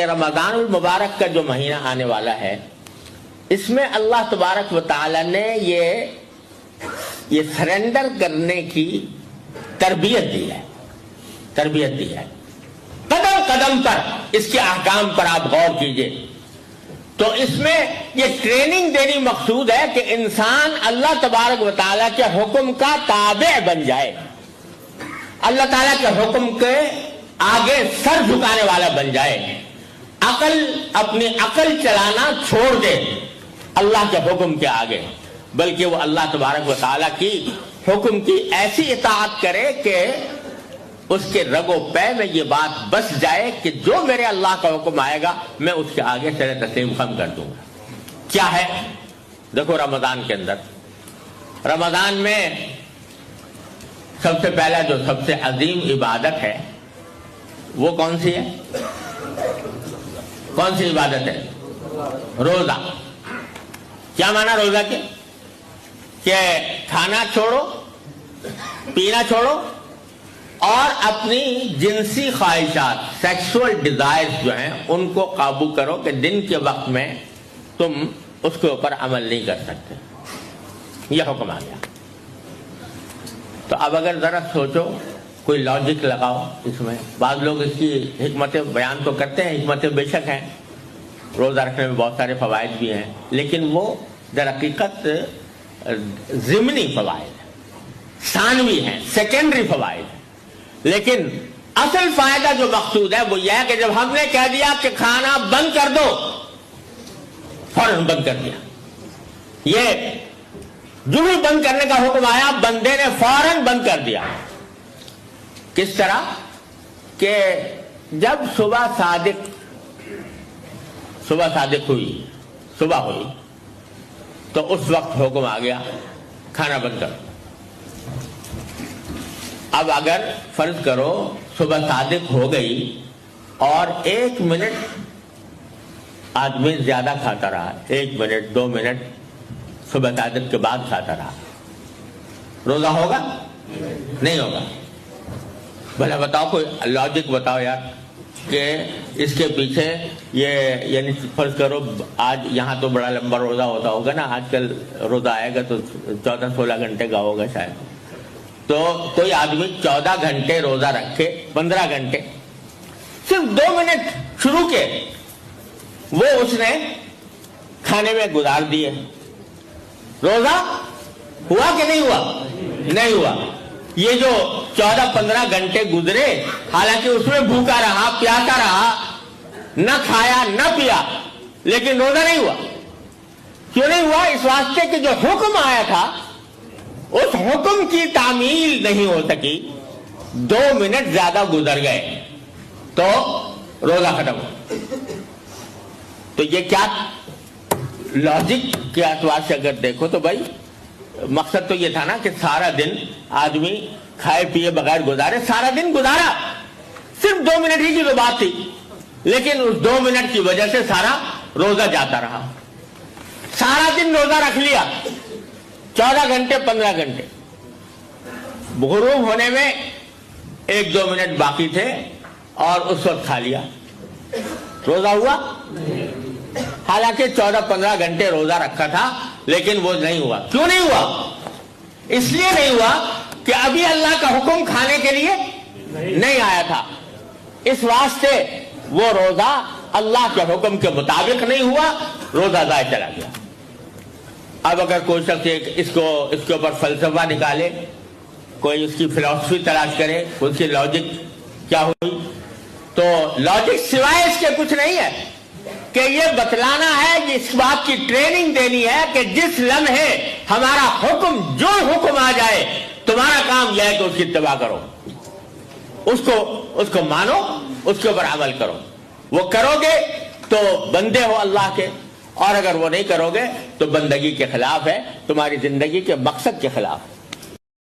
رمضان المبارک کا جو مہینہ آنے والا ہے، اس میں اللہ تبارک و تعالی نے یہ سرنڈر کرنے کی تربیت دی ہے، قدم قدم پر اس کے احکام پر آپ غور کیجئے تو اس میں یہ ٹریننگ دینی مقصود ہے کہ انسان اللہ تبارک و تعالی کے حکم کا تابع بن جائے، اللہ تعالیٰ کے حکم کے آگے سر جھکانے والا بن جائے، اپنی عقل چلانا چھوڑ دے اللہ کے حکم کے آگے، بلکہ وہ اللہ تبارک و تعالیٰ کی حکم کی ایسی اطاعت کرے کہ اس کے رگ و پے میں یہ بات بس جائے کہ جو میرے اللہ کا حکم آئے گا میں اس کے آگے سر تسلیم خم کر دوں گا۔ کیا ہے؟ دیکھو، رمضان کے اندر، رمضان میں سب سے پہلا جو سب سے عظیم عبادت ہے وہ کون سی ہے؟ کون سی عبادت ہے؟ روزہ۔ کیا معنی روزہ کے؟ کہ کھانا چھوڑو، پینا چھوڑو اور اپنی جنسی خواہشات، سیکسول ڈیزائرز جو ہیں ان کو قابو کرو کہ دن کے وقت میں تم اس کے اوپر عمل نہیں کر سکتے۔ یہ حکم آ گیا۔ تو اب اگر ذرا سوچو، کوئی لاجک لگاؤ اس میں۔ بعض لوگ اس کی حکمت بیان تو کرتے ہیں، حکمتیں بے شک ہیں، روزہ رکھنے میں بہت سارے فوائد بھی ہیں، لیکن وہ در حقیقت ضمنی فوائد ہیں، ثانوی ہیں، سیکنڈری فوائد ہیں۔ لیکن اصل فائدہ جو مقصود ہے وہ یہ ہے کہ جب ہم نے کہہ دیا کہ کھانا بند کر دو، فوراً بند کر دیا۔ یہ جو بھی بند کرنے کا حکم آیا بندے نے فوراً بند کر دیا۔ کس طرح؟ کہ جب صبح صادق ہوئی، صبح ہوئی تو اس وقت حکم آ گیا کھانا بند کرو۔ اب اگر فرض کرو صبح صادق ہو گئی اور 1 منٹ آدمی زیادہ کھاتا رہا، 1 منٹ 2 منٹ صبح صادق کے بعد کھاتا رہا، روزہ ہوگا؟ نہیں ہوگا۔ بھلا بتاؤ، کوئی لاجک بتاؤ یار کہ اس کے پیچھے یہ، یعنی فرض کرو آج یہاں تو بڑا لمبا روزہ ہوتا ہوگا نا، آج کل روزہ آئے گا تو 14-16 گھنٹے کا ہوگا شاید، تو کوئی آدمی 14 گھنٹے روزہ رکھے، 15 گھنٹے صرف 2 منٹ شروع کے وہ اس نے کھانے میں گزار دیے، روزہ ہوا کہ نہیں ہوا؟ نہیں ہوا۔ یہ جو 14-15 گھنٹے گزرے، حالانکہ اس میں بھوکا رہا، پیاسا رہا، نہ کھایا نہ پیا، لیکن روزہ نہیں ہوا۔ کیوں نہیں ہوا؟ اس واسطے کہ جو حکم آیا تھا اس حکم کی تعمیل نہیں ہو سکی، 2 منٹ زیادہ گزر گئے تو روزہ ختم ہو۔ تو یہ کیا لاجک کے اعتبار سے اگر دیکھو تو بھائی مقصد تو یہ تھا نا کہ سارا دن آدمی کھائے پیے بغیر گزارے، سارا دن گزارا، صرف 2 منٹ ہی کی تو بات تھی، لیکن اس 2 منٹ کی وجہ سے سارا روزہ جاتا رہا، سارا دن روزہ رکھ لیا، 14 گھنٹے 15 گھنٹے، غروب ہونے میں 1-2 منٹ باقی تھے اور اس وقت کھا لیا، روزہ ہوا؟ حالانکہ 14-15 گھنٹے روزہ رکھا تھا لیکن وہ نہیں ہوا۔ کیوں نہیں ہوا؟ اس لیے نہیں ہوا کہ ابھی اللہ کا حکم کھانے کے لیے نہیں آیا تھا، اس واسطے وہ روزہ اللہ کے حکم کے مطابق نہیں ہوا، روزہ ضائع چلا گیا۔ اب اگر کوئی شخص اس کے اوپر فلسفہ نکالے، کوئی اس کی فلسفی تلاش کرے، اس کی لاجک کیا ہوئی، تو لاجک سوائے اس کے کچھ نہیں ہے کہ یہ بتلانا ہے، اس بات کی ٹریننگ دینی ہے کہ جس لمحے ہمارا حکم، جو حکم آ جائے، تمہارا کام یہ ہے کہ اس کی اتباع کرو، اس کو مانو، اس کے اوپر عمل کرو۔ وہ کرو گے تو بندے ہو اللہ کے، اور اگر وہ نہیں کرو گے تو بندگی کے خلاف ہے، تمہاری زندگی کے مقصد کے خلاف ہے۔